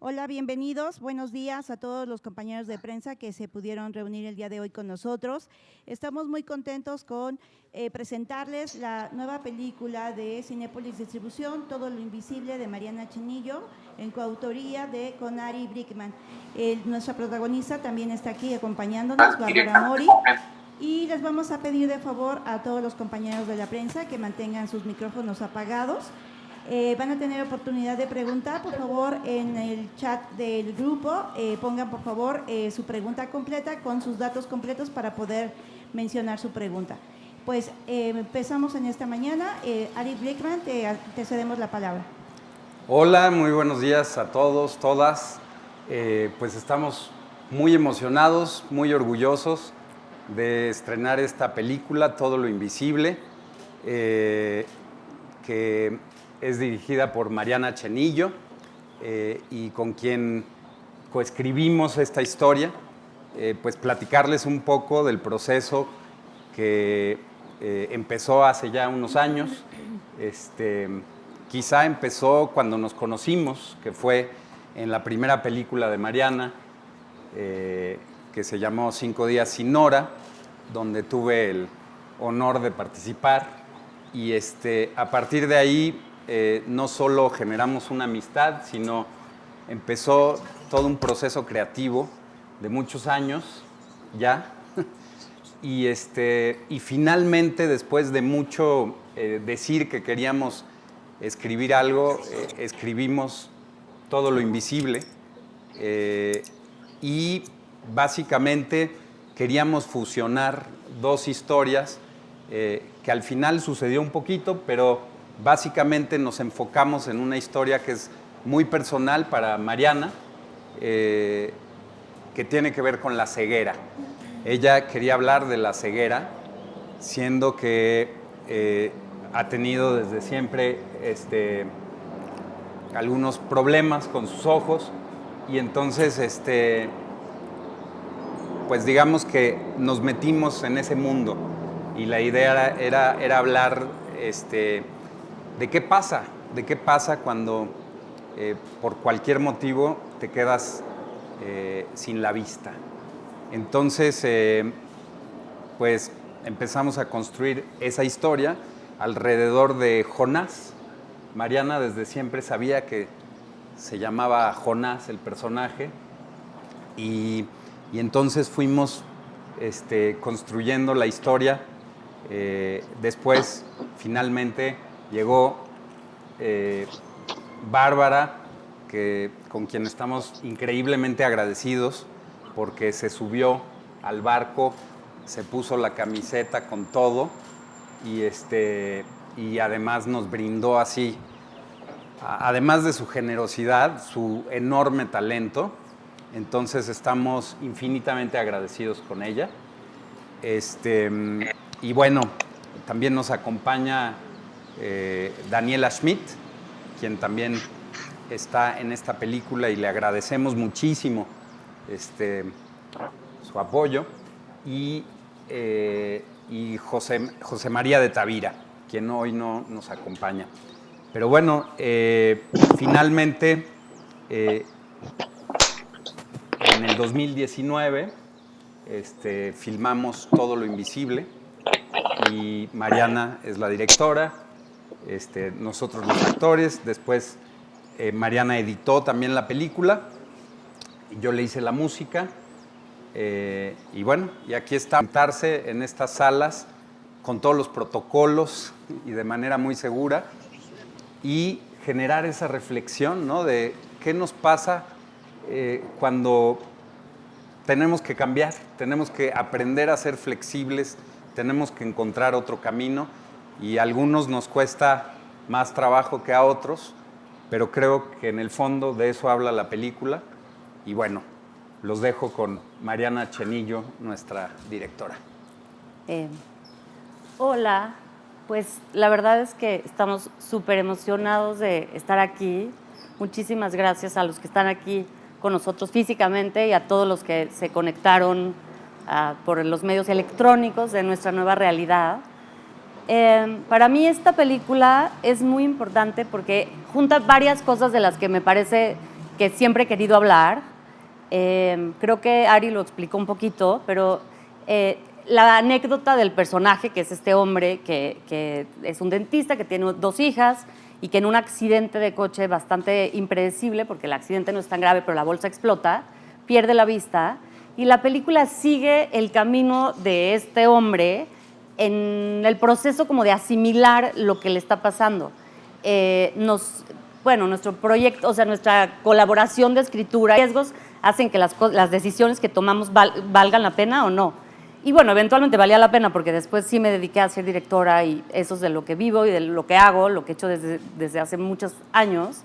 Hola, bienvenidos. Buenos días a todos los compañeros de prensa que se pudieron reunir el día de hoy con nosotros. Estamos muy contentos con presentarles la nueva película de Cinépolis Distribución, Todo lo Invisible, de Mariana Chenillo, en coautoría con Ari Brickman. Nuestra protagonista también está aquí acompañándonos, Bárbara Mori. Y les vamos a pedir de favor a todos los compañeros de la prensa que mantengan sus micrófonos apagados. Van a tener oportunidad de preguntar, por favor, en el chat del grupo, pongan por favor su pregunta completa con sus datos completos para poder mencionar su pregunta. Pues empezamos en esta mañana. Ari Brickman, te cedemos la palabra. Hola, muy buenos días a todos, todas. Pues estamos muy emocionados, muy orgullosos de estrenar esta película, Todo lo Invisible, que es dirigida por Mariana Chenillo y con quien coescribimos esta historia, pues platicarles un poco del proceso que empezó hace ya unos años. Quizá empezó cuando nos conocimos, que fue en la primera película de Mariana, que se llamó 5 días sin hora, donde tuve el honor de participar. Y a partir de ahí no solo generamos una amistad, sino empezó todo un proceso creativo de muchos años ya. Y finalmente, después de mucho decir que queríamos escribir algo, escribimos Todo lo Invisible. Y básicamente queríamos fusionar dos historias que al final sucedió un poquito, pero básicamente nos enfocamos en una historia que es muy personal para Mariana, que tiene que ver con la ceguera. Ella quería hablar de la ceguera, siendo que ha tenido desde siempre algunos problemas con sus ojos, y entonces pues digamos que nos metimos en ese mundo, y la idea era hablar de qué pasa cuando por cualquier motivo te quedas sin la vista. Entonces pues empezamos a construir esa historia alrededor de Jonás. Mariana desde siempre sabía que se llamaba Jonás el personaje, y entonces fuimos construyendo la historia. Después, finalmente, llegó Bárbara, con quien estamos increíblemente agradecidos, porque se subió al barco, se puso la camiseta con todo, y además nos brindó así, además de su generosidad, su enorme talento. Entonces estamos infinitamente agradecidos con ella. Y bueno, también nos acompaña Daniela Schmidt, quien también está en esta película, y le agradecemos muchísimo su apoyo. Y José María de Tavira, quien hoy no nos acompaña. Pero bueno, finalmente, en el 2019, filmamos Todo lo Invisible, y Mariana es la directora, nosotros los actores. Después Mariana editó también la película, y yo le hice la música, y bueno, y aquí está, sentarse en estas salas con todos los protocolos y de manera muy segura, y generar esa reflexión, ¿no?, de qué nos pasa cuando tenemos que cambiar, tenemos que aprender a ser flexibles, tenemos que encontrar otro camino, y a algunos nos cuesta más trabajo que a otros, pero creo que en el fondo de eso habla la película. Y bueno, los dejo con Mariana Chenillo, nuestra directora. Hola, pues la verdad es que estamos súper emocionados de estar aquí. Muchísimas gracias a los que están aquí con nosotros físicamente y a todos los que se conectaron por los medios electrónicos de nuestra nueva realidad. Para mí esta película es muy importante porque junta varias cosas de las que me parece que siempre he querido hablar. Creo que Ari lo explicó un poquito, pero la anécdota del personaje, que es este hombre que es un dentista, que tiene 2 hijas y que en un accidente de coche bastante impredecible, porque el accidente no es tan grave, pero la bolsa explota, pierde la vista. Y la película sigue el camino de este hombre en el proceso como de asimilar lo que le está pasando. Nuestro proyecto, o sea, nuestra colaboración de escritura, riesgos hacen que las decisiones que tomamos valgan la pena o no. Y bueno, eventualmente valía la pena porque después sí me dediqué a ser directora y eso es de lo que vivo y de lo que hago, lo que he hecho desde hace muchos años.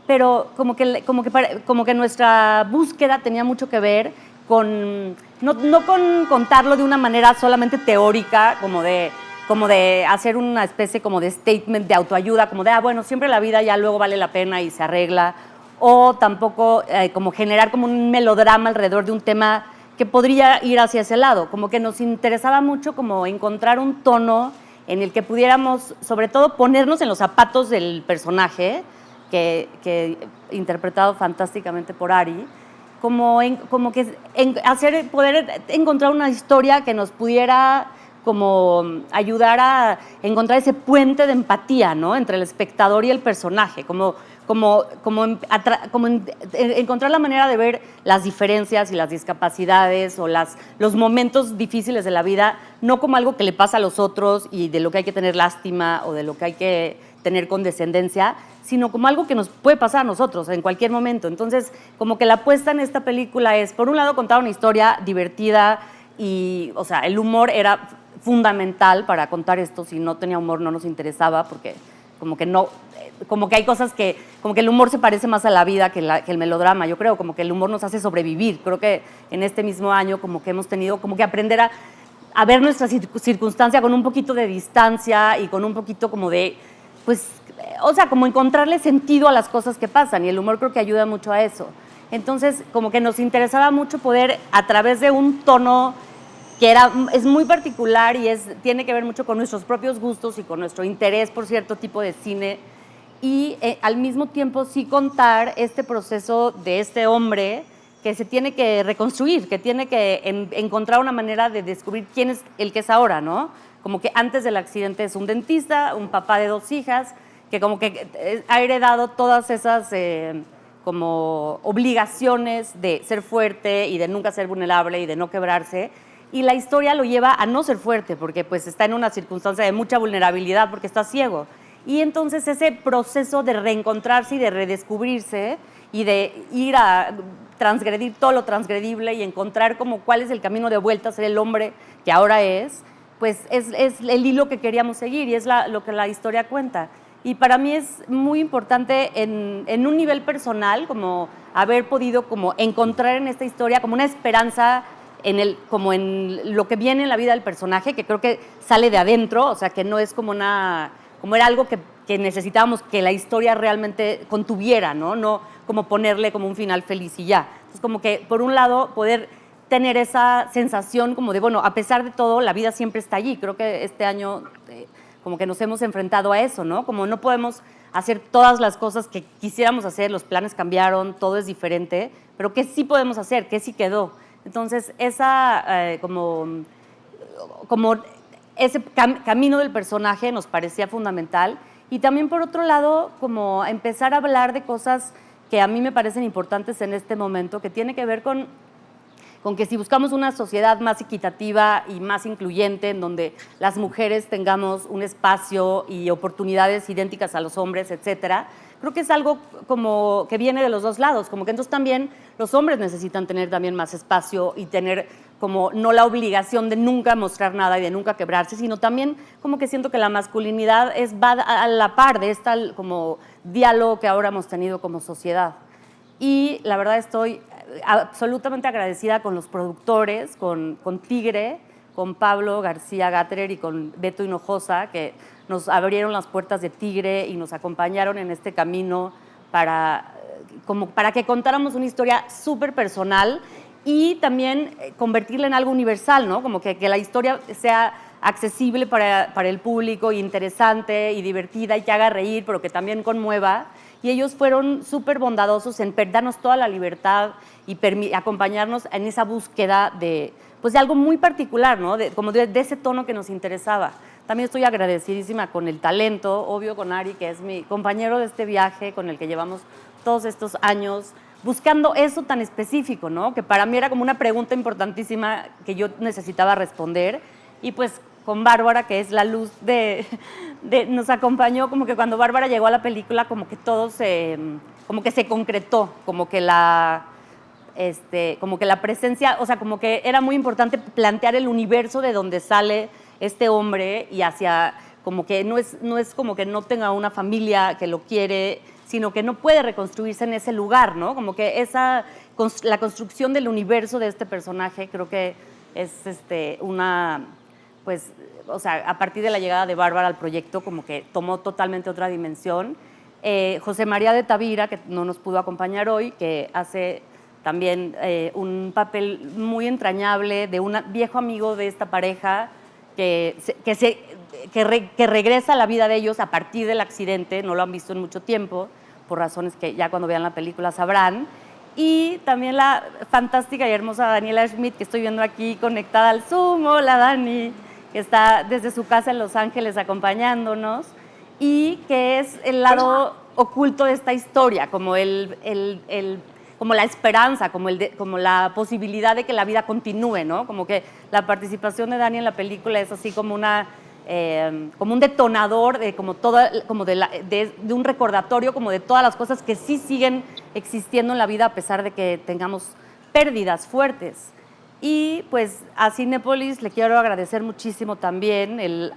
Pero como que nuestra búsqueda tenía mucho que ver con, no con contarlo de una manera solamente teórica, como de hacer una especie como de statement de autoayuda, como de, bueno, siempre la vida ya luego vale la pena y se arregla, o tampoco como generar como un melodrama alrededor de un tema que podría ir hacia ese lado. Como que nos interesaba mucho como encontrar un tono en el que pudiéramos, sobre todo, ponernos en los zapatos del personaje, que interpretado fantásticamente por Ari, poder encontrar una historia que nos pudiera como ayudar a encontrar ese puente de empatía, ¿no?, entre el espectador y el personaje, encontrar la manera de ver las diferencias y las discapacidades o los momentos difíciles de la vida, no como algo que le pasa a los otros y de lo que hay que tener lástima o de lo que hay que tener condescendencia, sino como algo que nos puede pasar a nosotros en cualquier momento. Entonces, como que la apuesta en esta película es, por un lado, contar una historia divertida y, o sea, el humor era fundamental para contar esto. Si no tenía humor no nos interesaba porque como que hay cosas que, como que el humor se parece más a la vida que el melodrama, yo creo, como que el humor nos hace sobrevivir. Creo que en este mismo año como que hemos tenido como que aprender a ver nuestra circunstancia con un poquito de distancia y con un poquito como de, pues, o sea, como encontrarle sentido a las cosas que pasan, y el humor creo que ayuda mucho a eso. Entonces, como que nos interesaba mucho poder, a través de un tono que es muy particular y tiene que ver mucho con nuestros propios gustos y con nuestro interés por cierto tipo de cine, y al mismo tiempo sí contar este proceso de este hombre que se tiene que reconstruir, que tiene que encontrar una manera de descubrir quién es el que es ahora, ¿no? Como que antes del accidente es un dentista, un papá de 2 hijas, que como que ha heredado todas esas como obligaciones de ser fuerte y de nunca ser vulnerable y de no quebrarse. Y la historia lo lleva a no ser fuerte porque pues está en una circunstancia de mucha vulnerabilidad porque está ciego. Y entonces ese proceso de reencontrarse y de redescubrirse y de ir a transgredir todo lo transgredible y encontrar como cuál es el camino de vuelta a ser el hombre que ahora es, pues es el hilo que queríamos seguir y es lo que la historia cuenta. Y para mí es muy importante en un nivel personal como haber podido como encontrar en esta historia como una esperanza como en lo que viene en la vida del personaje, que creo que sale de adentro, o sea, que no es como era algo que necesitábamos que la historia realmente contuviera, ¿no? No como ponerle como un final feliz y ya. Entonces, como que, por un lado, poder tener esa sensación como de, bueno, a pesar de todo, la vida siempre está allí. Creo que este año como que nos hemos enfrentado a eso, ¿no? Como no podemos hacer todas las cosas que quisiéramos hacer, los planes cambiaron, todo es diferente, pero ¿qué sí podemos hacer? ¿Qué sí quedó? Entonces, como ese camino del personaje nos parecía fundamental. Y también, por otro lado, como empezar a hablar de cosas que a mí me parecen importantes en este momento, que tiene que ver con que si buscamos una sociedad más equitativa y más incluyente, en donde las mujeres tengamos un espacio y oportunidades idénticas a los hombres, etcétera, creo que es algo como que viene de los dos lados, como que entonces también los hombres necesitan tener también más espacio y tener como no la obligación de nunca mostrar nada y de nunca quebrarse, sino también como que siento que la masculinidad va a la par de este como diálogo que ahora hemos tenido como sociedad. Y la verdad estoy absolutamente agradecida con los productores, con Tigre, con Pablo García Gatterer y con Beto Hinojosa, que nos abrieron las puertas de Tigre y nos acompañaron en este camino para que contáramos una historia súper personal y también convertirla en algo universal, ¿no? Como que la historia sea accesible para el público, interesante y divertida y que haga reír, pero que también conmueva. y ellos fueron súper bondadosos en darnos toda la libertad y acompañarnos en esa búsqueda de, pues de algo muy particular, ¿no? Como de ese tono que nos interesaba. También estoy agradecidísima con el talento, obvio con Ari, que es mi compañero de este viaje, con el que llevamos todos estos años buscando eso tan específico, ¿no? Que para mí era como una pregunta importantísima que yo necesitaba responder. Y pues con Bárbara, que es la luz nos acompañó, como que cuando Bárbara llegó a la película, como que todo como que se concretó, como que la presencia, o sea, como que era muy importante plantear el universo de donde sale este hombre y hacia, como que no es como que no tenga una familia que lo quiere, sino que no puede reconstruirse en ese lugar, ¿no? Como que la construcción del universo de este personaje creo que es pues, o sea, a partir de la llegada de Bárbara al proyecto, como que tomó totalmente otra dimensión. José María de Tavira, que no nos pudo acompañar hoy, que hace también un papel muy entrañable de un viejo amigo de esta pareja que regresa a la vida de ellos a partir del accidente, no lo han visto en mucho tiempo, por razones que ya cuando vean la película sabrán. Y también la fantástica y hermosa Daniela Schmidt, que estoy viendo aquí conectada al Zoom. Hola, Dani, que está desde su casa en Los Ángeles acompañándonos, y que es el lado oculto de esta historia, como como la esperanza, como la posibilidad de que la vida continúe, ¿no? Como que la participación de Dani en la película es así como como un detonador de un recordatorio como de todas las cosas que sí siguen existiendo en la vida a pesar de que tengamos pérdidas fuertes. Y pues a Cinépolis le quiero agradecer muchísimo también el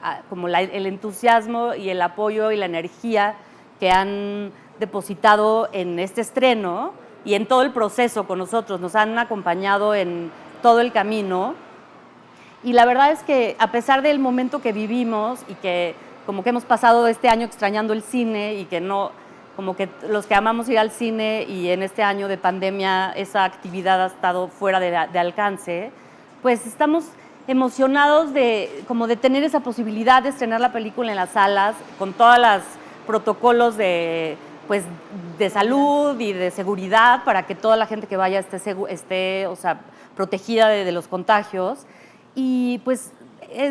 entusiasmo y el apoyo y la energía que han depositado en este estreno y en todo el proceso con nosotros. Nos han acompañado en todo el camino. Y la verdad es que a pesar del momento que vivimos y que como que hemos pasado este año extrañando el cine y que no, como que los que amamos ir al cine y en este año de pandemia esa actividad ha estado fuera de alcance, pues estamos emocionados como de tener esa posibilidad de estrenar la película en las salas con todos los protocolos de salud y de seguridad para que toda la gente que vaya esté o sea, protegida de los contagios. Y pues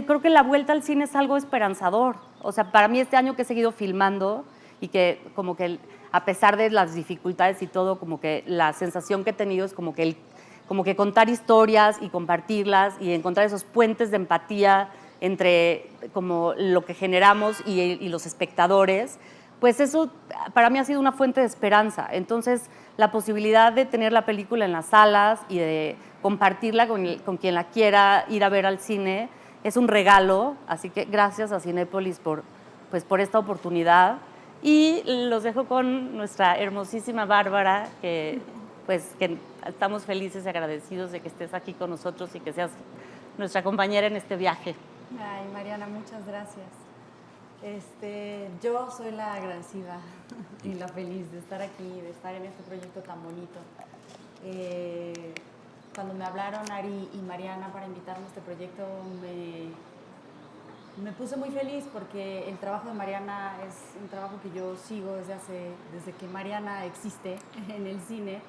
creo que la vuelta al cine es algo esperanzador. O sea, para mí este año que he seguido filmando y que como que a pesar de las dificultades y todo, como que la sensación que he tenido es como que contar historias y compartirlas y encontrar esos puentes de empatía entre como lo que generamos y los espectadores, pues eso para mí ha sido una fuente de esperanza. Entonces, la posibilidad de tener la película en las salas y de compartirla con quien la quiera ir a ver al cine es un regalo. Así que gracias a Cinépolis por esta oportunidad. Y los dejo con nuestra hermosísima Bárbara, que estamos felices y agradecidos de que estés aquí con nosotros y que seas nuestra compañera en este viaje. Ay, Mariana, muchas gracias. Yo soy la agradecida y la feliz de estar aquí, de estar en este proyecto tan bonito. Cuando me hablaron Ari y Mariana para invitarme a este proyecto, me puse muy feliz porque el trabajo de Mariana es un trabajo que yo sigo desde que Mariana existe en el cine,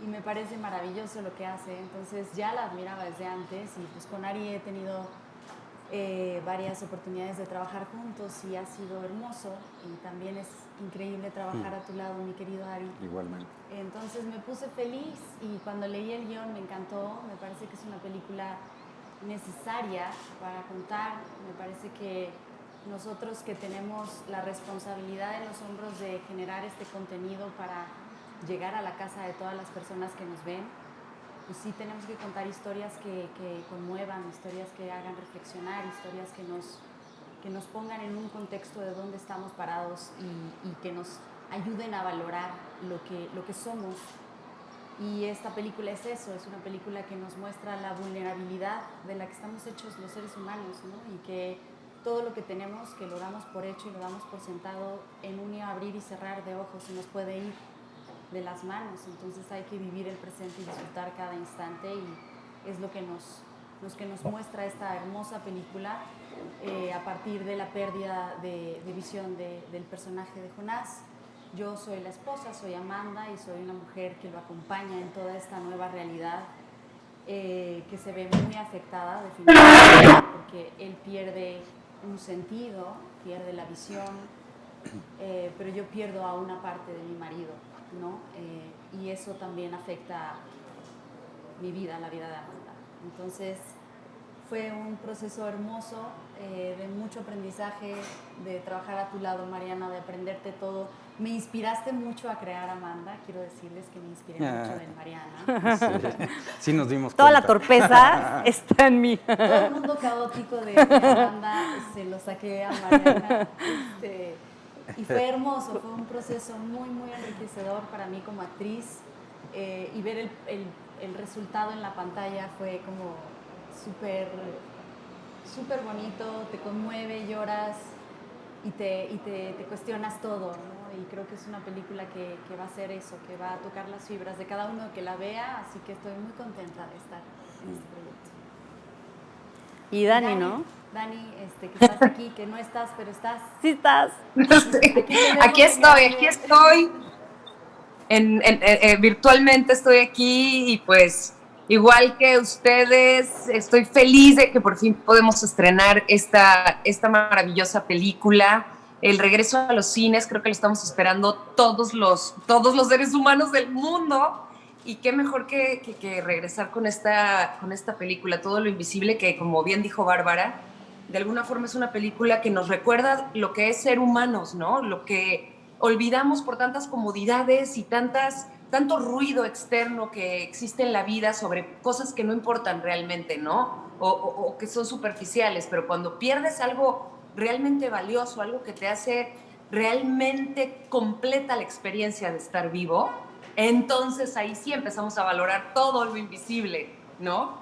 y me parece maravilloso lo que hace. Entonces ya la admiraba desde antes, y pues con Ari he tenido varias oportunidades de trabajar juntos y ha sido hermoso, y también es increíble trabajar a tu lado, mi querido Ari. Igualmente. Entonces me puse feliz, y cuando leí el guión me encantó. Me parece que es una película necesaria para contar. Me parece que nosotros que tenemos la responsabilidad en los hombros de generar este contenido para llegar a la casa de todas las personas que nos ven, pues sí tenemos que contar historias que conmuevan, historias que hagan reflexionar, historias que nos pongan en un contexto de dónde estamos parados y que nos ayuden a valorar lo que somos. Y esta película es eso, es una película que nos muestra la vulnerabilidad de la que estamos hechos los seres humanos, ¿no? Y que todo lo que tenemos, que lo damos por hecho y lo damos por sentado, en un abrir y cerrar de ojos se nos puede ir de las manos. Entonces hay que vivir el presente y disfrutar cada instante, y es lo que nos muestra esta hermosa película a partir de la pérdida de visión del personaje de Jonás. Yo soy la esposa, soy Amanda y soy una mujer que lo acompaña en toda esta nueva realidad que se ve muy afectada definitivamente porque él pierde un sentido, pierde la visión, pero yo pierdo a una parte de mi marido, ¿no? Y eso también afecta mi vida, la vida de Amanda. Entonces fue un proceso hermoso, de mucho aprendizaje, de trabajar a tu lado, Mariana, de aprenderte todo. Me inspiraste mucho a crear Amanda, quiero decirles que me inspiré mucho en Mariana. Sí, nos dimos Toda cuenta. la torpeza está en mí. Todo el mundo caótico de Amanda se lo saqué a Mariana. Y fue hermoso, fue un proceso muy, muy enriquecedor para mí como actriz. Y ver el resultado en la pantalla fue como súper súper bonito, te conmueve, lloras y te cuestionas todo, ¿no? Y creo que es una película que va a hacer eso, que va a tocar las fibras de cada uno que la vea, así que estoy muy contenta de estar en este proyecto. Y Dani, ¿no? Dani, que estás aquí, que no estás, pero estás. Sí estás. Aquí estoy. Virtualmente estoy aquí y pues igual que ustedes, estoy feliz de que por fin podemos estrenar esta maravillosa película. El regreso a los cines, creo que lo estamos esperando todos los seres humanos del mundo. Y qué mejor que regresar con esta película, Todo lo Invisible, que como bien dijo Bárbara, de alguna forma es una película que nos recuerda lo que es ser humanos, ¿no? Lo que olvidamos por tantas comodidades y tanto ruido externo que existe en la vida sobre cosas que no importan realmente, ¿no? O que son superficiales, pero cuando pierdes algo realmente valioso, algo que te hace realmente completa la experiencia de estar vivo, entonces ahí sí empezamos a valorar todo lo invisible, ¿no?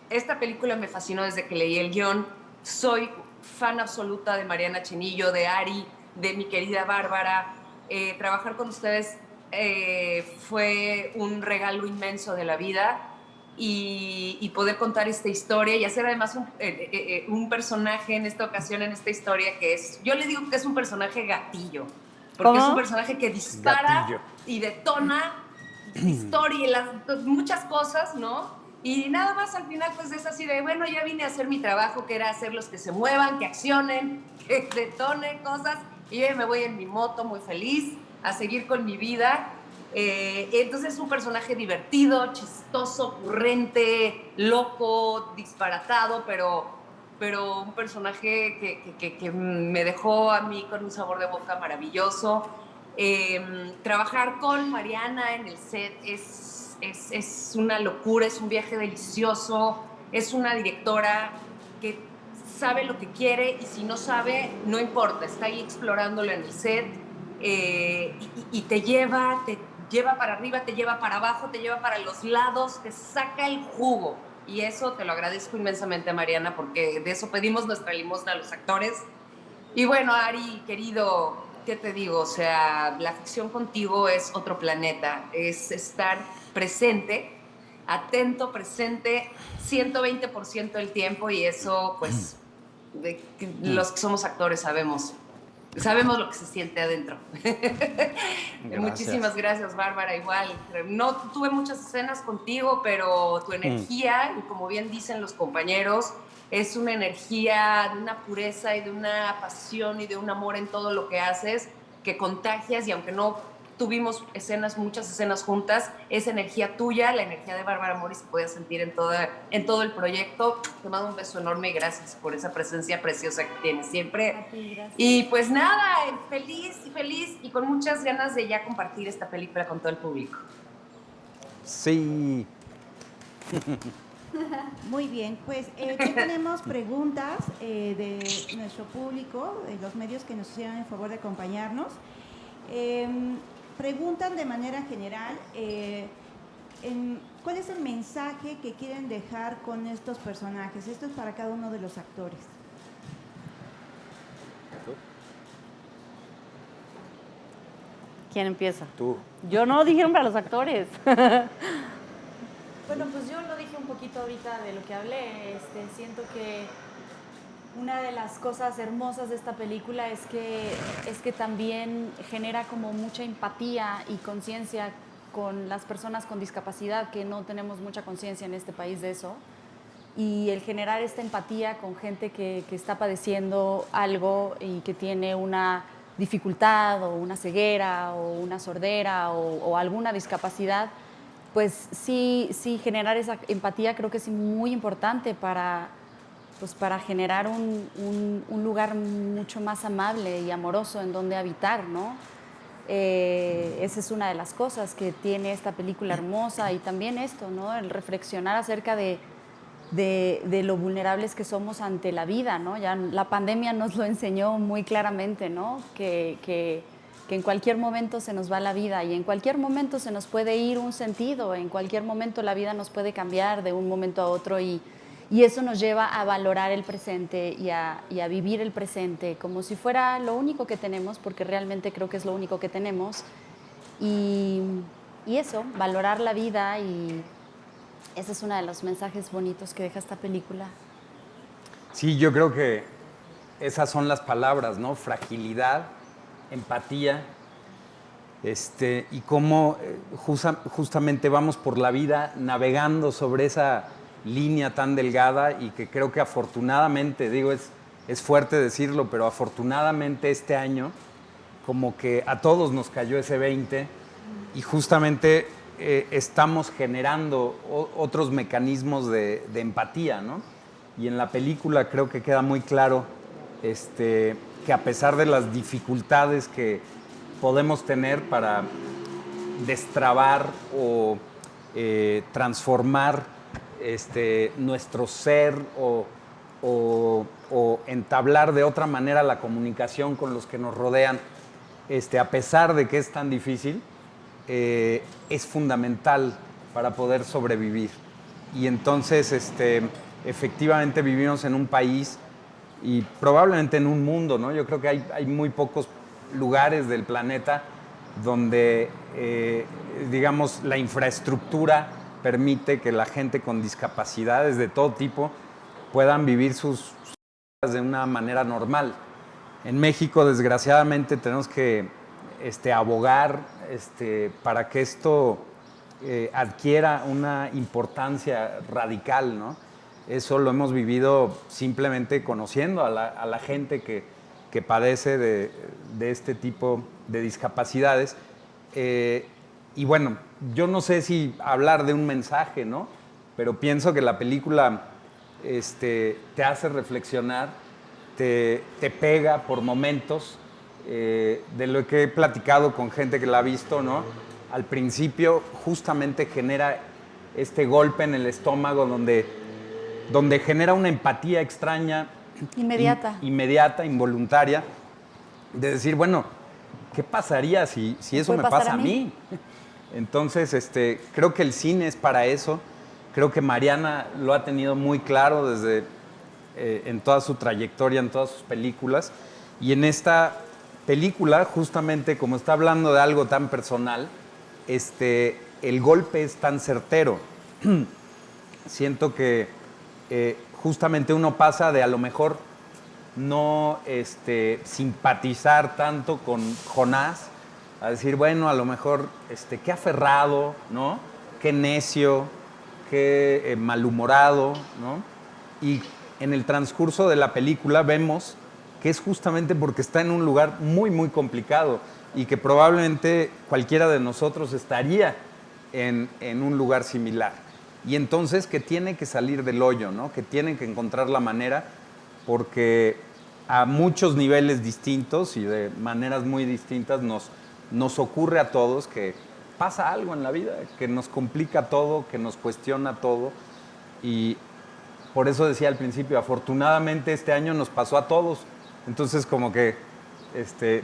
Esta película me fascinó desde que leí el guión. Soy fan absoluta de Mariana Chenillo, de Ari, de mi querida Bárbara. Trabajar con ustedes fue un regalo inmenso de la vida y poder contar esta historia y hacer además un personaje en esta ocasión, en esta historia que es, yo le digo que es un personaje gatillo, porque ¿Cómo? es un personaje que dispara Gatillo. y detona historia y muchas cosas, ¿no? Y nada más al final pues es así de, bueno, ya vine a hacer mi trabajo, que era hacerlos que se muevan, que accionen, que detonen cosas, y yo me voy en mi moto muy feliz a seguir con mi vida. Entonces es un personaje divertido, chistoso, ocurrente, loco, disparatado, pero un personaje que me dejó a mí con un sabor de boca maravilloso. Trabajar con Mariana en el set es una locura, es un viaje delicioso, es una directora que sabe lo que quiere y si no sabe, no importa, está ahí explorándolo en el set y te lleva para arriba, te lleva para abajo, te lleva para los lados, te saca el jugo. Y eso te lo agradezco inmensamente, Mariana, porque de eso pedimos nuestra limosna a los actores. Y bueno, Ari, querido, ¿qué te digo? O sea, la ficción contigo es otro planeta, es estar presente, atento, presente, 120% del tiempo y eso, pues, los que somos actores sabemos lo que se siente adentro. Muchísimas gracias, Bárbara, igual. No tuve muchas escenas contigo, pero tu energía, y como bien dicen los compañeros, es una energía de una pureza y de una pasión y de un amor en todo lo que haces, que contagias y aunque no tuvimos muchas escenas juntas, esa energía tuya, la energía de Bárbara Mori se puede sentir en todo el proyecto. Te mando un beso enorme y gracias por esa presencia preciosa que tienes siempre. A ti, gracias. Y pues nada, feliz y con muchas ganas de ya compartir esta película con todo el público. Sí. Muy bien, pues ya tenemos preguntas de nuestro público, de los medios que nos hicieron el favor de acompañarnos. Preguntan de manera general cuál es el mensaje que quieren dejar con estos personajes. Esto es para cada uno de los actores. ¿Quién empieza? Tú. Yo no, dijeron para los actores. Bueno, pues yo lo dije un poquito ahorita de lo que hablé. Siento que Una de las cosas hermosas de esta película es que también genera como mucha empatía y conciencia con las personas con discapacidad, que no tenemos mucha conciencia en este país de eso. Y el generar esta empatía con gente que está padeciendo algo y que tiene una dificultad o una ceguera o una sordera o alguna discapacidad, pues sí, generar esa empatía creo que es muy importante para generar un lugar mucho más amable y amoroso en donde habitar, ¿no? Esa es una de las cosas que tiene esta película hermosa, y también esto, ¿no? El reflexionar acerca de lo vulnerables que somos ante la vida, ¿no? Ya la pandemia nos lo enseñó muy claramente, ¿no? Que en cualquier momento se nos va la vida y en cualquier momento se nos puede ir un sentido, en cualquier momento la vida nos puede cambiar de un momento a otro, y eso nos lleva a valorar el presente y a vivir el presente como si fuera lo único que tenemos, porque realmente creo que es lo único que tenemos. Y eso, valorar la vida, y ese es uno de los mensajes bonitos que deja esta película. Sí, yo creo que esas son las palabras, ¿no? Fragilidad, empatía, y cómo justamente vamos por la vida navegando sobre esa línea tan delgada, y que creo que afortunadamente, digo, es fuerte decirlo, pero afortunadamente este año como que a todos nos cayó ese 20 y justamente estamos generando otros mecanismos de empatía, ¿no? Y en la película creo que queda muy claro que a pesar de las dificultades que podemos tener para destrabar o transformar nuestro ser o entablar de otra manera la comunicación con los que nos rodean, a pesar de que es tan difícil, es fundamental para poder sobrevivir. Y entonces, efectivamente vivimos en un país y probablemente en un mundo, ¿no? Yo creo que hay muy pocos lugares del planeta donde, digamos, la infraestructura permite que la gente con discapacidades de todo tipo puedan vivir sus vidas de una manera normal. En México, desgraciadamente, tenemos que abogar para que esto adquiera una importancia radical, ¿no? Eso lo hemos vivido simplemente conociendo a la gente que padece de este tipo de discapacidades. Y bueno, yo no sé si hablar de un mensaje, ¿no? Pero pienso que la película te hace reflexionar, te pega por momentos, de lo que he platicado con gente que la ha visto, ¿no? Al principio justamente genera este golpe en el estómago donde genera una empatía extraña. Inmediata, involuntaria, de decir, bueno, ¿qué pasaría si eso me pasa a mí? Entonces, creo que el cine es para eso. Creo que Mariana lo ha tenido muy claro desde en toda su trayectoria, en todas sus películas. Y en esta película, justamente como está hablando de algo tan personal, el golpe es tan certero. Siento que justamente uno pasa de a lo mejor no simpatizar tanto con Jonás, a decir, bueno, a lo mejor qué aferrado, ¿no? Qué necio, qué malhumorado, ¿no? Y en el transcurso de la película vemos que es justamente porque está en un lugar muy, muy complicado y que probablemente cualquiera de nosotros estaría en un lugar similar. Y entonces que tiene que salir del hoyo, ¿no? Que tiene que encontrar la manera, porque a muchos niveles distintos y de maneras muy distintas nos ocurre a todos que pasa algo en la vida, que nos complica todo, que nos cuestiona todo. Y por eso decía al principio, afortunadamente este año nos pasó a todos. Entonces como que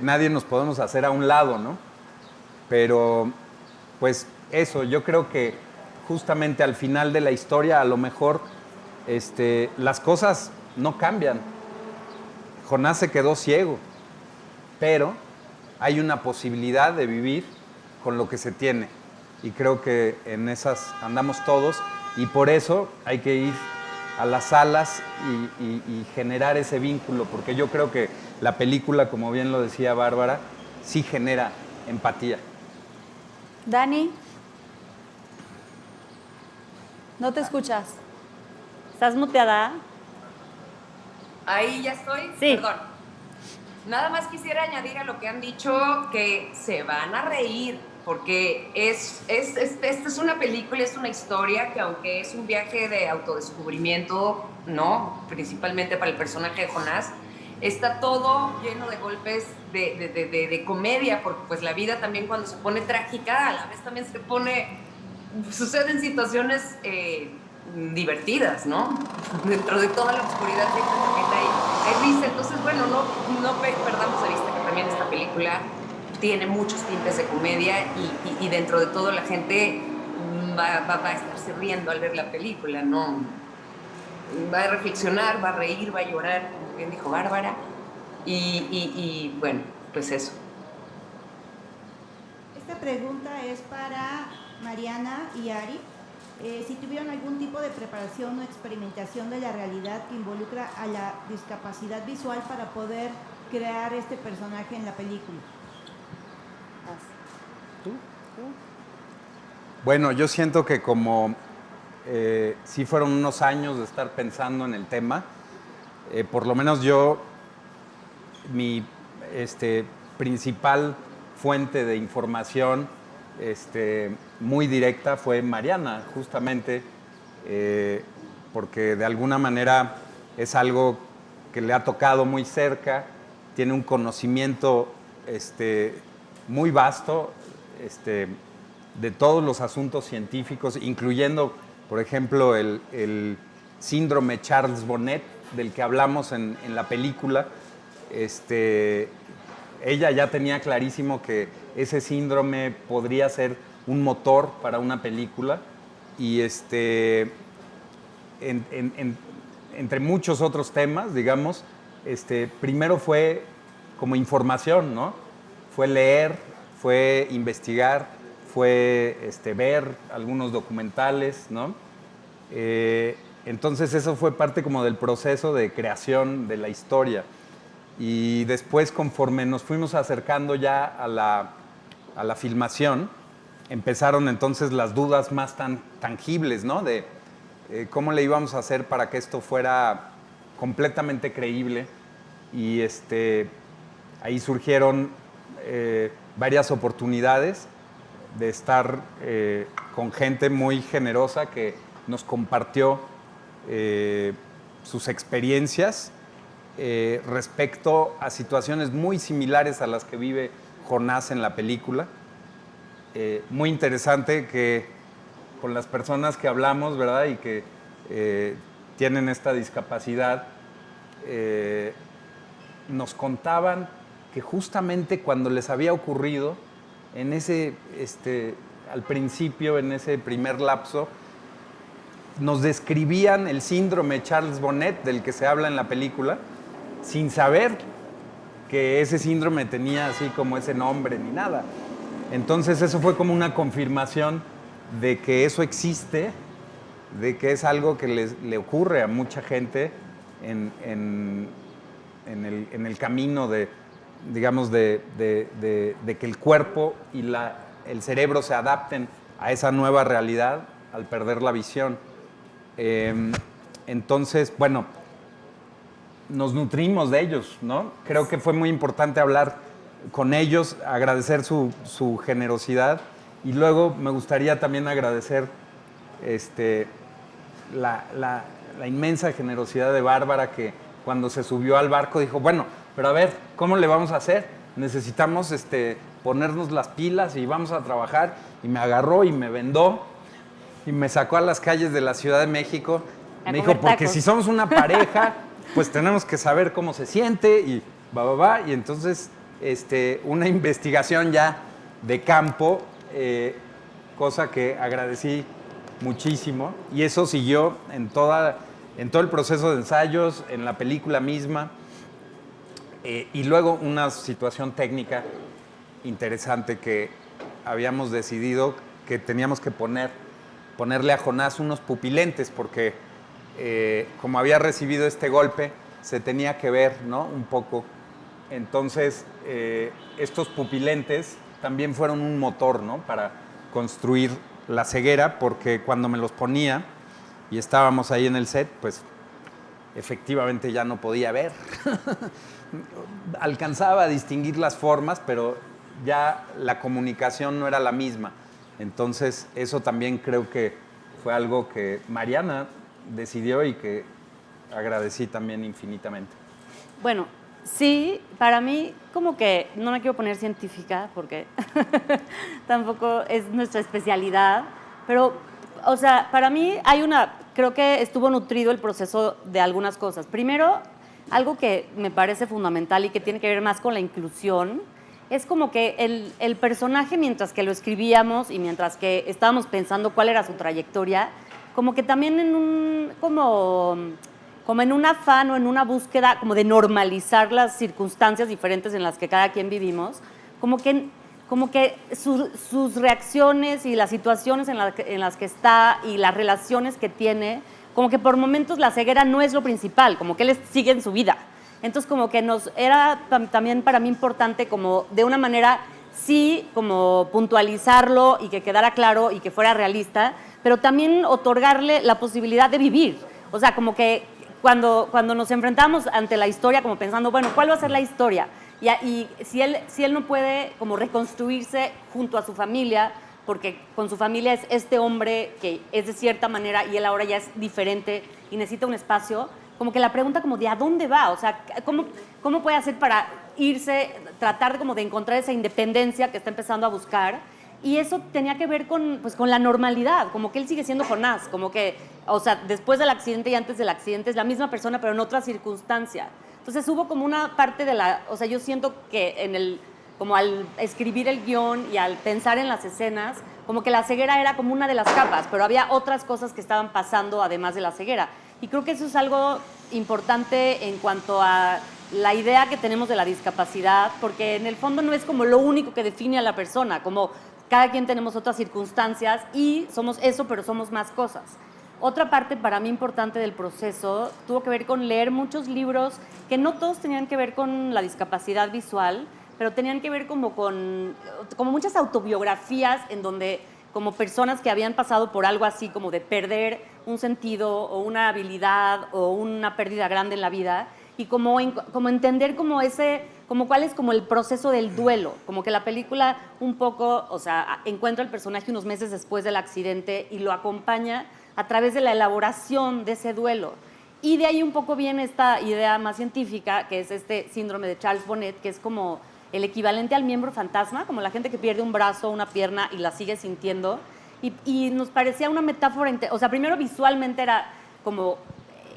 nadie nos podemos hacer a un lado, ¿no? Pero pues eso, yo creo que justamente al final de la historia a lo mejor las cosas no cambian. Jonás se quedó ciego, pero hay una posibilidad de vivir con lo que se tiene. Y creo que en esas andamos todos y por eso hay que ir a las salas y generar ese vínculo, porque yo creo que la película, como bien lo decía Bárbara, sí genera empatía. Dani, no te escuchas. ¿Estás muteada? Ahí ya estoy. Sí. Perdón. Nada más quisiera añadir a lo que han dicho que se van a reír, porque esta es una película, es una historia que aunque es un viaje de autodescubrimiento, ¿no? Principalmente para el personaje de Jonás, está todo lleno de golpes de comedia, porque pues la vida también cuando se pone trágica, a la vez también suceden situaciones divertidas, ¿no? Dentro de toda la oscuridad siempre también hay risa. Entonces, bueno, no perdamos de vista que también esta película tiene muchos tintes de comedia y dentro de todo la gente va a estarse riendo al ver la película, ¿no? Va a reflexionar, va a reír, va a llorar, como bien dijo Bárbara. Y bueno, pues eso. Esta pregunta es para Mariana y Ari. Si tuvieron algún tipo de preparación o experimentación de la realidad que involucra a la discapacidad visual para poder crear este personaje en la película. Bueno, yo siento que como sí fueron unos años de estar pensando en el tema, por lo menos yo, mi principal fuente de información muy directa fue Mariana, justamente, porque de alguna manera es algo que le ha tocado muy cerca, tiene un conocimiento muy vasto de todos los asuntos científicos, incluyendo, por ejemplo, el síndrome Charles Bonnet, del que hablamos en la película. Ella ya tenía clarísimo que ese síndrome podría ser un motor para una película y entre muchos otros temas, digamos, primero fue como información, ¿no? Fue leer, fue investigar, fue ver algunos documentales, ¿no? Entonces eso fue parte como del proceso de creación de la historia. Y después, conforme nos fuimos acercando ya a la filmación, empezaron entonces las dudas más tangibles, ¿no? De cómo le íbamos a hacer para que esto fuera completamente creíble. Y ahí surgieron varias oportunidades de estar con gente muy generosa que nos compartió sus experiencias respecto a situaciones muy similares a las que vive Jonás en la película. Muy interesante que con las personas que hablamos, ¿verdad? Y que tienen esta discapacidad, nos contaban que justamente cuando les había ocurrido, en al principio, en ese primer lapso, nos describían el síndrome Charles Bonnet, del que se habla en la película, sin saber que ese síndrome tenía así como ese nombre ni nada. Entonces eso fue como una confirmación de que eso existe, de que es algo que le ocurre a mucha gente en el camino de, digamos, de que el cuerpo y el cerebro se adapten a esa nueva realidad al perder la visión. Entonces, bueno, nos nutrimos de ellos, ¿no? Creo que fue muy importante hablar con ellos, agradecer su generosidad y luego me gustaría también agradecer la inmensa generosidad de Bárbara, que cuando se subió al barco dijo, bueno, pero a ver, ¿cómo le vamos a hacer? Necesitamos ponernos las pilas y vamos a trabajar. Y me agarró y me vendó y me sacó a las calles de la Ciudad de México. Me dijo, porque si somos una pareja, pues tenemos que saber cómo se siente y Y entonces, una investigación ya de campo, cosa que agradecí muchísimo. Y eso siguió en todo el proceso de ensayos, en la película misma. Y luego una situación técnica interesante que habíamos decidido que teníamos que ponerle a Jonás unos pupilentes, porque como había recibido este golpe, se tenía que ver, ¿no? Un poco. Entonces, estos pupilentes también fueron un motor, ¿no? Para construir la ceguera, porque cuando me los ponía y estábamos ahí en el set, pues efectivamente ya no podía ver. Alcanzaba a distinguir las formas, pero ya la comunicación no era la misma. Entonces, eso también creo que fue algo que Mariana decidió y que agradecí también infinitamente. Bueno, sí, para mí como que no me quiero poner científica porque tampoco es nuestra especialidad, pero, o sea, para mí creo que estuvo nutrido el proceso de algunas cosas. Primero, algo que me parece fundamental y que tiene que ver más con la inclusión, es como que el personaje, mientras que lo escribíamos y mientras que estábamos pensando cuál era su trayectoria, como que también como en un afán o en una búsqueda como de normalizar las circunstancias diferentes en las que cada quien vivimos, como que sus reacciones y las situaciones en las que está y las relaciones que tiene, como que por momentos la ceguera no es lo principal, como que él sigue en su vida. Entonces como que era también para mí importante como de una manera sí como puntualizarlo y que quedara claro y que fuera realista, pero también otorgarle la posibilidad de vivir. O sea, como que cuando nos enfrentamos ante la historia, como pensando, bueno, ¿cuál va a ser la historia? Y si él no puede como reconstruirse junto a su familia, porque con su familia es este hombre que es de cierta manera y él ahora ya es diferente y necesita un espacio, como que la pregunta como de ¿a dónde va? O sea, ¿cómo puede hacer para irse, tratar como de encontrar esa independencia que está empezando a buscar? Y eso tenía que ver con la normalidad, como que él sigue siendo Jonás, como que, o sea, después del accidente y antes del accidente es la misma persona, pero en otra circunstancia. Entonces hubo como una parte o sea, yo siento que como al escribir el guión y al pensar en las escenas, como que la ceguera era como una de las capas, pero había otras cosas que estaban pasando además de la ceguera. Y creo que eso es algo importante en cuanto a la idea que tenemos de la discapacidad, porque en el fondo no es como lo único que define a la persona, como cada quien tenemos otras circunstancias y somos eso, pero somos más cosas. Otra parte para mí importante del proceso tuvo que ver con leer muchos libros que no todos tenían que ver con la discapacidad visual, pero tenían que ver como muchas autobiografías en donde como personas que habían pasado por algo así, como de perder un sentido o una habilidad o una pérdida grande en la vida, y como entender como cuál es como el proceso del duelo, como que la película un poco, o sea, encuentra al personaje unos meses después del accidente y lo acompaña a través de la elaboración de ese duelo. Y de ahí un poco viene esta idea más científica, que es este síndrome de Charles Bonnet, que es como el equivalente al miembro fantasma, como la gente que pierde un brazo o una pierna y la sigue sintiendo. Y nos parecía una metáfora, o sea, primero visualmente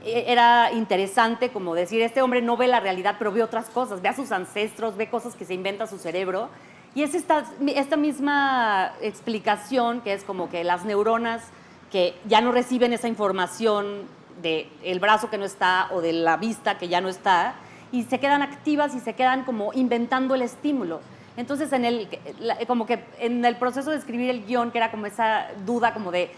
era interesante como decir, este hombre no ve la realidad, pero ve otras cosas, ve a sus ancestros, ve cosas que se inventa su cerebro. Y es esta misma explicación, que es como que las neuronas que ya no reciben esa información del brazo que no está o de la vista que ya no está, y se quedan activas y se quedan como inventando el estímulo. Entonces, como que en el proceso de escribir el guión, que era como esa duda como de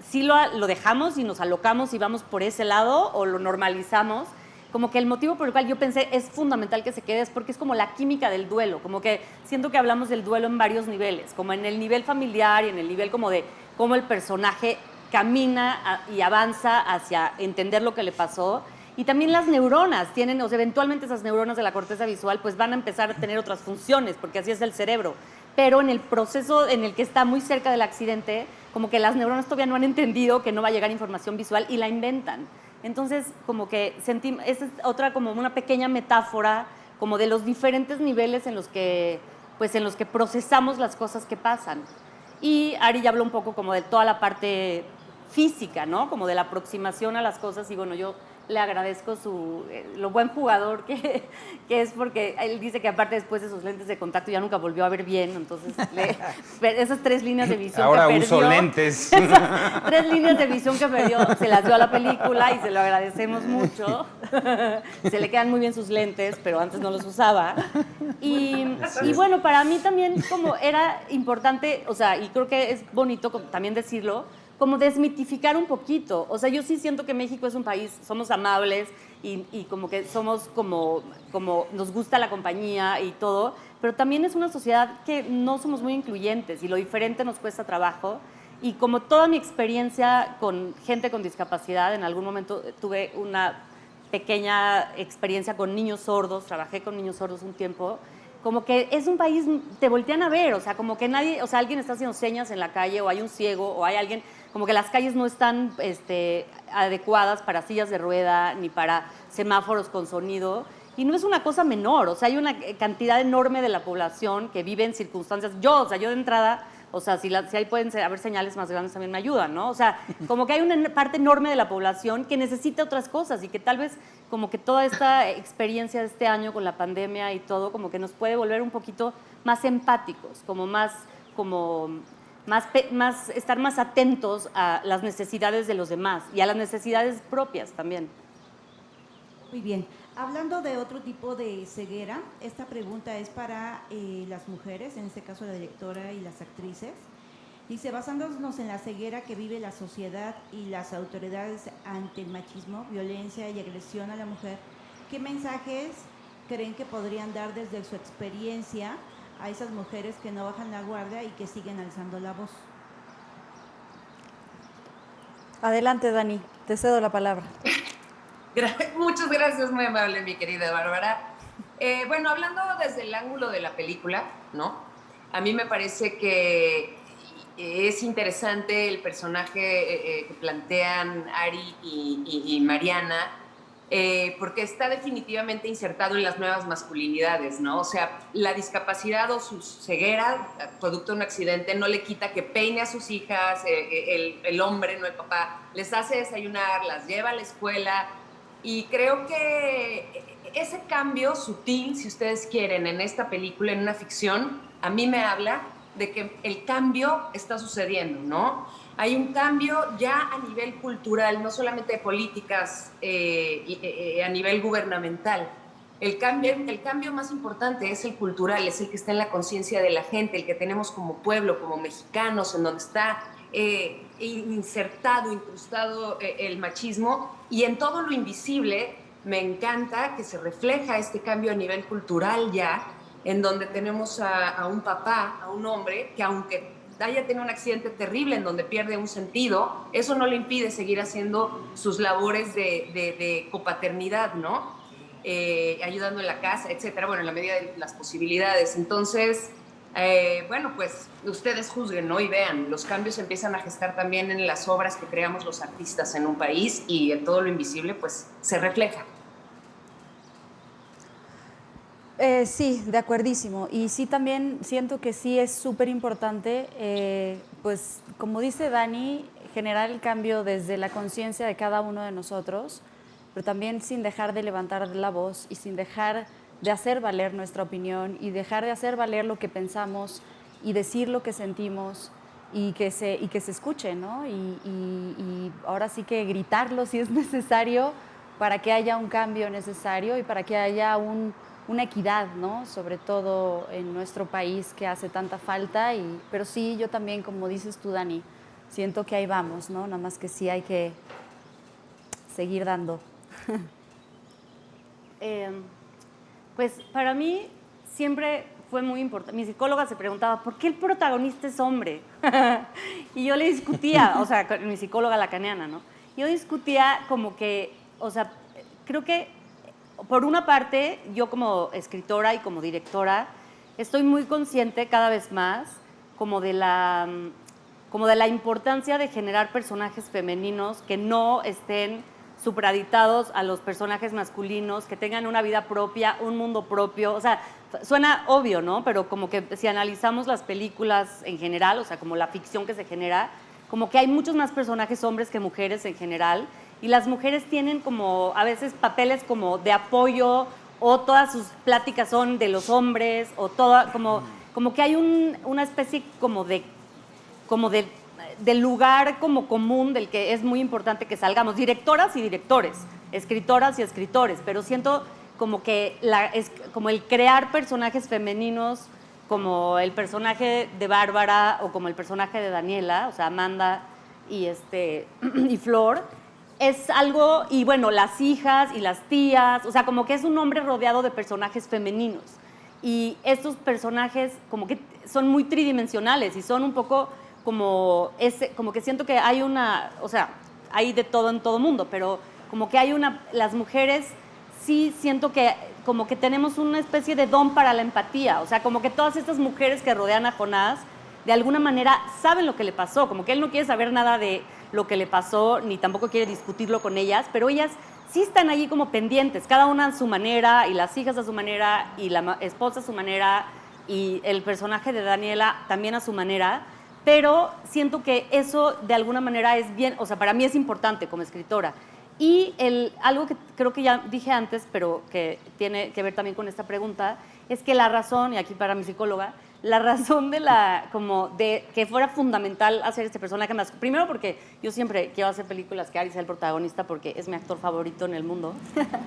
si lo dejamos y nos alocamos y vamos por ese lado o lo normalizamos, como que el motivo por el cual yo pensé es fundamental que se quede es porque es como la química del duelo, como que siento que hablamos del duelo en varios niveles, como en el nivel familiar y en el nivel como de cómo el personaje camina y avanza hacia entender lo que le pasó. Y también las neuronas tienen, o sea, eventualmente esas neuronas de la corteza visual pues van a empezar a tener otras funciones, porque así es el cerebro. Pero en el proceso en el que está muy cerca del accidente, como que las neuronas todavía no han entendido que no va a llegar información visual y la inventan. Entonces, como que esa es otra como una pequeña metáfora como de los diferentes niveles en los que procesamos las cosas que pasan. Y Ari ya habló un poco como de toda la parte física, ¿no? Como de la aproximación a las cosas y bueno, yo le agradezco lo buen jugador que es, porque él dice que aparte después de sus lentes de contacto ya nunca volvió a ver bien, entonces esas 3 líneas de visión ahora que perdió. Ahora uso lentes. 3 líneas de visión que perdió, se las dio a la película y se lo agradecemos mucho. Se le quedan muy bien sus lentes, pero antes no los usaba. Y bueno, para mí también como era importante, o sea, y creo que es bonito también decirlo, como desmitificar un poquito. O sea, yo sí siento que México es un país, somos amables y como que somos como nos gusta la compañía y todo, pero también es una sociedad que no somos muy incluyentes y lo diferente nos cuesta trabajo. Y como toda mi experiencia con gente con discapacidad, en algún momento tuve una pequeña experiencia con niños sordos, trabajé con niños sordos un tiempo, como que es un país, te voltean a ver, o sea, como que nadie, o sea, alguien está haciendo señas en la calle o hay un ciego o hay alguien, como que las calles no están adecuadas para sillas de rueda ni para semáforos con sonido. Y no es una cosa menor, o sea, hay una cantidad enorme de la población que vive en circunstancias. Yo de entrada, o sea, si ahí pueden haber señales más grandes también me ayudan, ¿no? O sea, como que hay una parte enorme de la población que necesita otras cosas y que tal vez como que toda esta experiencia de este año con la pandemia y todo, como que nos puede volver un poquito más empáticos, estar más atentos a las necesidades de los demás y a las necesidades propias también. Muy bien. Hablando de otro tipo de ceguera, esta pregunta es para las mujeres, en este caso la directora y las actrices. Dice, basándonos en la ceguera que vive la sociedad y las autoridades ante el machismo, violencia y agresión a la mujer, ¿qué mensajes creen que podrían dar desde su experiencia a esas mujeres que no bajan la guardia y que siguen alzando la voz? Adelante, Dani, te cedo la palabra. Muchas gracias, muy amable, mi querida Bárbara. Bueno, hablando desde el ángulo de la película, ¿no? A mí me parece que es interesante el personaje que plantean Ari y Mariana, porque está definitivamente insertado en las nuevas masculinidades, ¿no? O sea, la discapacidad o su ceguera, producto de un accidente, no le quita que peine a sus hijas, el hombre, no el papá, les hace desayunar, las lleva a la escuela. Y creo que ese cambio sutil, si ustedes quieren, en esta película, en una ficción, a mí me habla de que el cambio está sucediendo, ¿no? Hay un cambio ya a nivel cultural, no solamente de políticas, a nivel gubernamental. El cambio más importante es el cultural, es el que está en la conciencia de la gente, el que tenemos como pueblo, como mexicanos, en donde está incrustado el machismo, y en todo lo invisible me encanta que se refleja este cambio a nivel cultural ya, en donde tenemos a un papá, a un hombre que aunque haya tenido un accidente terrible en donde pierde un sentido, eso no le impide seguir haciendo sus labores de copaternidad, ¿no? Ayudando en la casa, etcétera, bueno, en la medida de las posibilidades. Entonces, bueno, pues ustedes juzguen, ¿no? Y vean, los cambios se empiezan a gestar también en las obras que creamos los artistas en un país, y en todo lo invisible, pues, se refleja. Sí, de acuerdísimo. Y sí, también siento que sí es súper importante, pues, como dice Dani, generar el cambio desde la conciencia de cada uno de nosotros, pero también sin dejar de levantar la voz y sin dejar de hacer valer nuestra opinión y dejar de hacer valer lo que pensamos y decir lo que sentimos y que se escuche, ¿no? Y ahora sí que gritarlo si es necesario para que haya un cambio necesario y para que haya una equidad, ¿no? Sobre todo en nuestro país que hace tanta falta. Pero sí, yo también, como dices tú, Dani, siento que ahí vamos, ¿no? Nada más que sí hay que seguir dando. Pues para mí siempre fue muy importante. Mi psicóloga se preguntaba, ¿por qué el protagonista es hombre? Y yo le discutía, o sea, con mi psicóloga lacaniana, ¿no? Yo discutía como que, o sea, creo que por una parte, yo como escritora y como directora, estoy muy consciente cada vez más como de la importancia de generar personajes femeninos que no estén supraditados a los personajes masculinos, que tengan una vida propia, un mundo propio. O sea, suena obvio, ¿no? Pero como que si analizamos las películas en general, o sea, como la ficción que se genera, como que hay muchos más personajes hombres que mujeres en general, y las mujeres tienen como a veces papeles como de apoyo, o todas sus pláticas son de los hombres, o toda, como que hay una especie como de del lugar como común del que es muy importante que salgamos, directoras y directores, escritoras y escritores, pero siento como que es como el crear personajes femeninos, como el personaje de Bárbara o como el personaje de Daniela, o sea, Amanda y Flor, es algo, y bueno, las hijas y las tías, o sea, como que es un hombre rodeado de personajes femeninos. Y estos personajes como que son muy tridimensionales y son un poco como que siento que hay una, o sea, hay de todo en todo mundo, pero como que hay las mujeres sí siento que como que tenemos una especie de don para la empatía, o sea, como que todas estas mujeres que rodean a Jonás de alguna manera saben lo que le pasó, como que él no quiere saber nada de lo que le pasó, ni tampoco quiere discutirlo con ellas, pero ellas sí están allí como pendientes, cada una a su manera, y las hijas a su manera, y la esposa a su manera, y el personaje de Daniela también a su manera, pero siento que eso de alguna manera es bien, o sea, para mí es importante como escritora. Y algo que creo que ya dije antes, pero que tiene que ver también con esta pregunta, es que la razón, y aquí para mi psicóloga, la razón de que fuera fundamental hacer este personaje más. Primero porque yo siempre quiero hacer películas que Ari sea el protagonista porque es mi actor favorito en el mundo.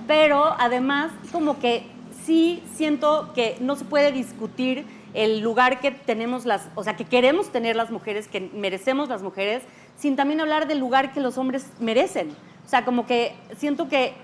Pero además como que sí siento que no se puede discutir el lugar que tenemos o sea, que queremos tener las mujeres, que merecemos las mujeres, sin también hablar del lugar que los hombres merecen. O sea, como que siento que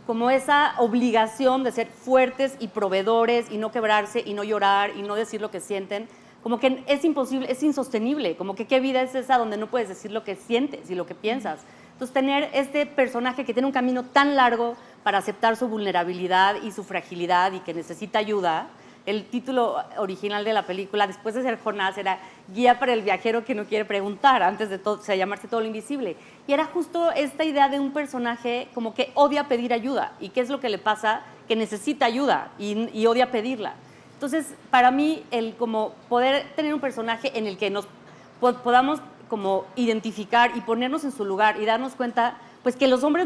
como esa obligación de ser fuertes y proveedores y no quebrarse y no llorar y no decir lo que sienten, como que es imposible, es insostenible, como que qué vida es esa donde no puedes decir lo que sientes y lo que piensas. Entonces tener este personaje que tiene un camino tan largo para aceptar su vulnerabilidad y su fragilidad y que necesita ayuda. El título original de la película, después de ser Jonás, era Guía para el viajero que no quiere preguntar, antes de todo, o sea, llamarse Todo lo invisible. Y era justo esta idea de un personaje como que odia pedir ayuda. ¿Y qué es lo que le pasa? Que necesita ayuda y odia pedirla. Entonces, para mí, el como poder tener un personaje en el que nos podamos como identificar y ponernos en su lugar y darnos cuenta pues que los hombres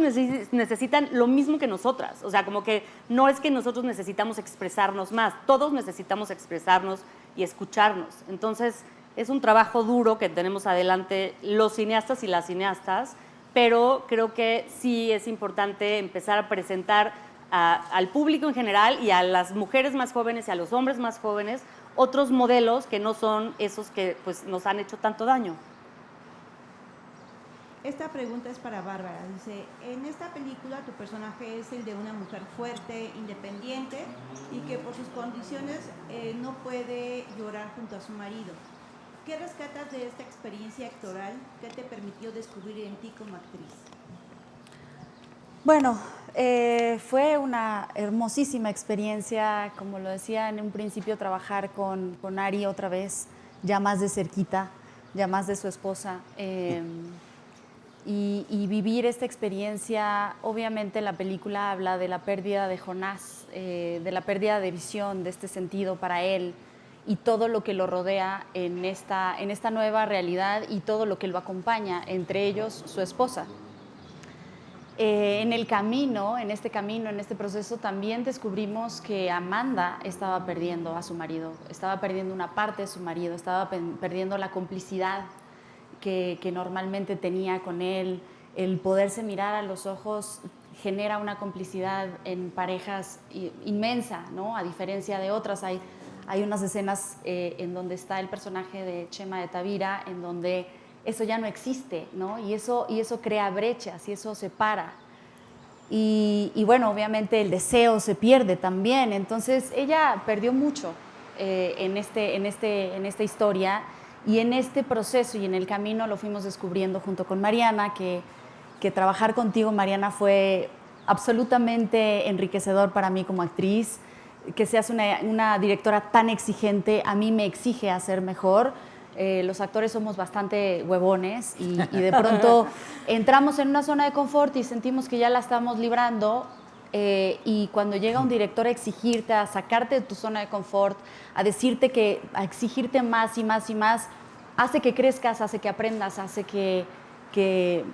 necesitan lo mismo que nosotras. O sea, como que no es que nosotros necesitamos expresarnos más, todos necesitamos expresarnos y escucharnos. Entonces, es un trabajo duro que tenemos adelante los cineastas y las cineastas, pero creo que sí es importante empezar a presentar al público en general y a las mujeres más jóvenes y a los hombres más jóvenes otros modelos que no son esos que pues, nos han hecho tanto daño. Esta pregunta es para Bárbara. Dice, en esta película tu personaje es el de una mujer fuerte, independiente y que por sus condiciones no puede llorar junto a su marido. ¿Qué rescatas de esta experiencia actoral que te permitió descubrir en ti como actriz? Bueno, fue una hermosísima experiencia, como lo decía en un principio, trabajar con Ari otra vez, ya más de cerquita, ya más de su esposa. Y vivir esta experiencia, obviamente la película habla de la pérdida de Jonás, de la pérdida de visión, de este sentido para él y todo lo que lo rodea en esta nueva realidad y todo lo que lo acompaña, entre ellos su esposa. En este proceso también descubrimos que Amanda estaba perdiendo a su marido, estaba perdiendo una parte de su marido, estaba perdiendo la complicidad que normalmente tenía con él. El poderse mirar a los ojos genera una complicidad en parejas inmensa, ¿no? A diferencia de otras, hay unas escenas en donde está el personaje de Chema de Tavira, en donde eso ya no existe, ¿no? Y eso crea brechas y eso separa. Y bueno, obviamente el deseo se pierde también. Entonces ella perdió mucho en esta historia. Y en este proceso y en el camino lo fuimos descubriendo junto con Mariana, que trabajar contigo, Mariana, fue absolutamente enriquecedor para mí como actriz. Que seas una directora tan exigente, a mí me exige hacer mejor. Los actores somos bastante huevones y de pronto entramos en una zona de confort y sentimos que ya la estamos librando. Y cuando llega un director a exigirte, a sacarte de tu zona de confort, a exigirte más y más y más, hace que crezcas, hace que aprendas, hace que te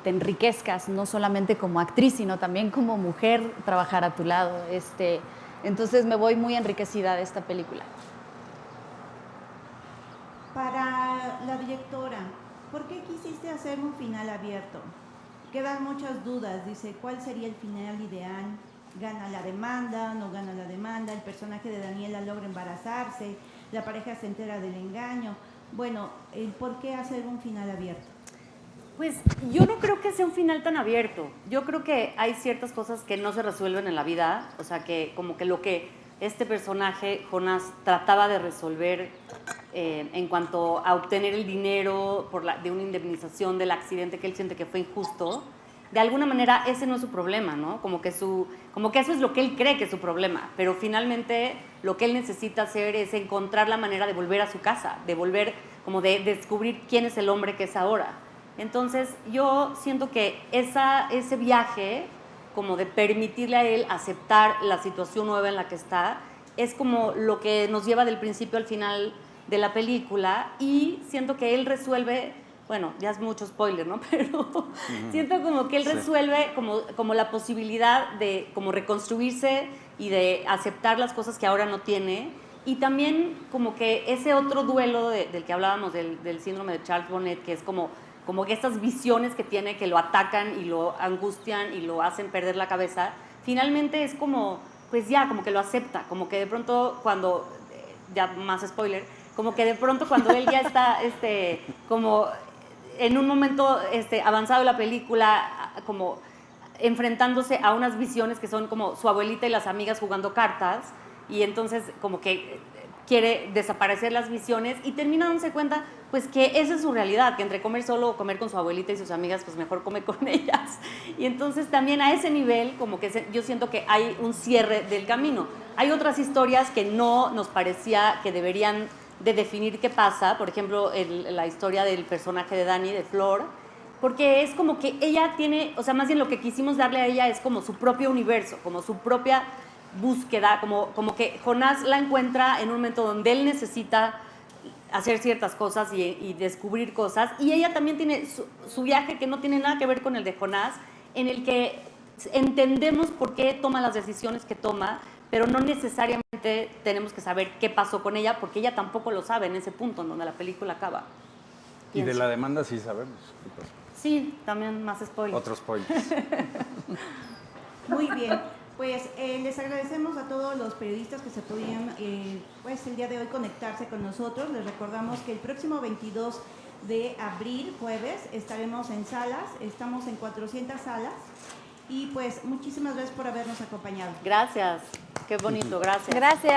enriquezcas, no solamente como actriz, sino también como mujer, trabajar a tu lado. Entonces me voy muy enriquecida de esta película. Para la directora, ¿por qué quisiste hacer un final abierto? Quedan muchas dudas, dice, ¿cuál sería el final ideal? ¿Gana la demanda? ¿No gana la demanda? ¿El personaje de Daniela logra embarazarse? ¿La pareja se entera del engaño? Bueno, ¿por qué hacer un final abierto? Pues yo no creo que sea un final tan abierto. Yo creo que hay ciertas cosas que no se resuelven en la vida, o sea, que como que lo que este personaje, Jonás, trataba de resolver en cuanto a obtener el dinero de una indemnización del accidente que él siente que fue injusto, de alguna manera ese no es su problema, ¿no? Como que eso es lo que él cree que es su problema, pero finalmente lo que él necesita hacer es encontrar la manera de volver a su casa, de volver, como de descubrir quién es el hombre que es ahora. Entonces yo siento que ese viaje, como de permitirle a él aceptar la situación nueva en la que está, es como lo que nos lleva del principio al final de la película, y siento que él resuelve, bueno, ya es mucho spoiler, ¿no? Pero siento como que él resuelve como la posibilidad de como reconstruirse y de aceptar las cosas que ahora no tiene, y también como que ese otro duelo del que hablábamos, del síndrome de Charles Bonnet, que es como que estas visiones que tiene que lo atacan y lo angustian y lo hacen perder la cabeza, finalmente es como, pues ya, como que lo acepta, como que de pronto cuando, ya más spoiler, como que de pronto cuando él ya está como en un momento avanzado de la película, como enfrentándose a unas visiones que son como su abuelita y las amigas jugando cartas, y entonces como que quiere desaparecer las visiones y termina dándose cuenta pues que esa es su realidad, que entre comer solo o comer con su abuelita y sus amigas, pues mejor come con ellas. Y entonces también a ese nivel como que yo siento que hay un cierre del camino. Hay otras historias que no nos parecía que deberían de definir qué pasa, por ejemplo la historia del personaje de Dani, de Flor, porque es como que ella tiene, o sea, más bien lo que quisimos darle a ella es como su propio universo, como su propia búsqueda, como que Jonás la encuentra en un momento donde él necesita hacer ciertas cosas y descubrir cosas, y ella también tiene su viaje que no tiene nada que ver con el de Jonás, en el que entendemos por qué toma las decisiones que toma, pero no necesariamente tenemos que saber qué pasó con ella, porque ella tampoco lo sabe en ese punto en donde la película acaba. Y de la demanda sí sabemos qué pasó. Sí, también más spoilers. Otros spoilers. Muy bien. Pues les agradecemos a todos los periodistas que se pudieron pues el día de hoy conectarse con nosotros. Les recordamos que el próximo 22 de abril, jueves, estaremos en salas, estamos en 400 salas, y pues muchísimas gracias por habernos acompañado. Gracias, qué bonito, gracias. Gracias.